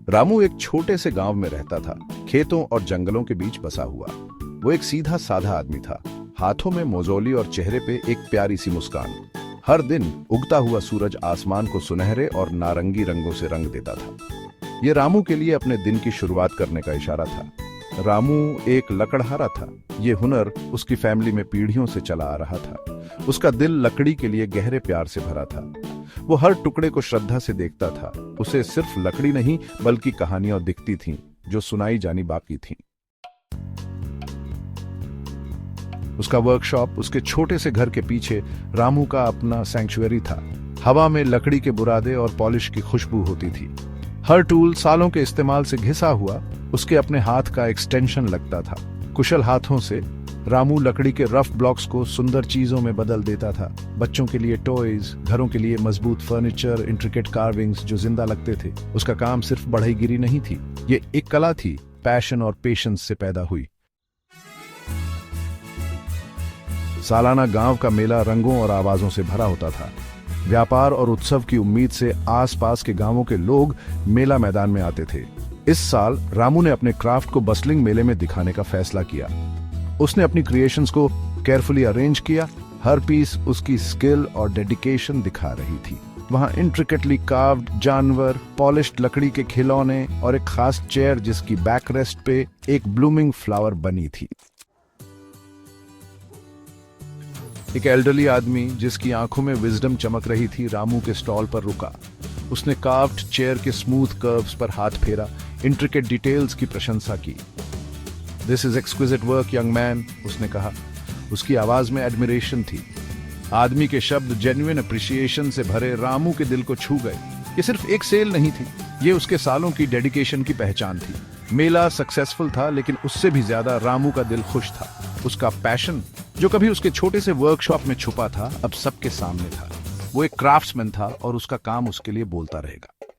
रामू एक छोटे से गांव में रहता था, खेतों और जंगलों के बीच बसा हुआ। वो एक सीधा साधा आदमी था, हाथों में मोजोली और चेहरे पे एक प्यारी सी मुस्कान। हर दिन उगता हुआ सूरज आसमान को सुनहरे और नारंगी रंगों से रंग देता था। ये रामू के लिए अपने दिन की शुरुआत करने का इशारा था। रामू एक लकड़हारा था। ये हुनर उसकी फैमिली में पीढ़ियों से चला आ रहा था। उसका दिल लकड़ी के लिए गहरे प्यार से भरा था। वो हर टुकड़े को श्रद्धा से देखता था। उसे सिर्फ लकड़ी नहीं बल्कि कहानियां दिखती थीं जो सुनाई जानी बाकी थीं। उसका वर्कशॉप उसके छोटे से घर के पीछे रामू का अपना सैंक्चुअरी था। हवा में लकड़ी के बुरादे और पॉलिश की खुशबू होती थी। हर टूल सालों के इस्तेमाल से घिसा हुआ उसके अपने हाथ का एक्सटेंशन लगता था। कुशल हाथों से रामू लकड़ी के रफ ब्लॉक्स को सुंदर चीजों में बदल देता था। बच्चों के लिए टॉयज, घरों के लिए मजबूत फर्नीचर, इंट्रिकेट कार्विंग्स जो जिंदा लगते थे। उसका काम सिर्फ बढ़ईगिरी नहीं थी, ये एक कला थी, पैशन और पेशेंस से पैदा हुई। सालाना गांव का मेला रंगों और आवाजों से भरा होता था। व्यापार और उत्सव की उम्मीद से आसपास के गांवों के लोग मेला मैदान में आते थे। इस साल रामू ने अपने क्राफ्ट को बस्लिंग मेले में दिखाने का फैसला किया। उसने अपनी क्रिएशंस को केयरफुली अरेंज किया। हर पीस उसकी स्किल और डेडिकेशन दिखा रही थी। वहां इंट्रिकेटली कार्व्ड जानवर, पॉलिश्ड लकड़ी के खिलौने और एक खास चेयर जिसकी बैकरेस्ट पे एक ब्लूमिंग फ्लावर बनी थी। एक एल्डरली आदमी जिसकी आंखों में विजडम चमक रही थी रामू के स्टॉल पर रुका। उसने कार्व्ड चेयर के स्मूथ कर्व्स पर हाथ फेरा, इंट्रिकेट डिटेल्स की प्रशंसा की। This is exquisite work young man, उसने कहा। उसकी आवाज में एडमिरेशन थी। आदमी के शब्द जेन्युइन अप्रिसिएशन से भरे रामू के दिल को छू गए। ये सिर्फ एक सेल नहीं थी, ये उसके सालों की डेडिकेशन की पहचान थी। मेला सक्सेसफुल था, लेकिन उससे भी ज्यादा रामू का दिल खुश था। उसका पैशन जो कभी उसके छोटे से वर्कशॉप में छुपा था, अब सबके सामने था। वो एक क्राफ्ट्समैन था और उसका काम उसके लिए बोलता रहेगा।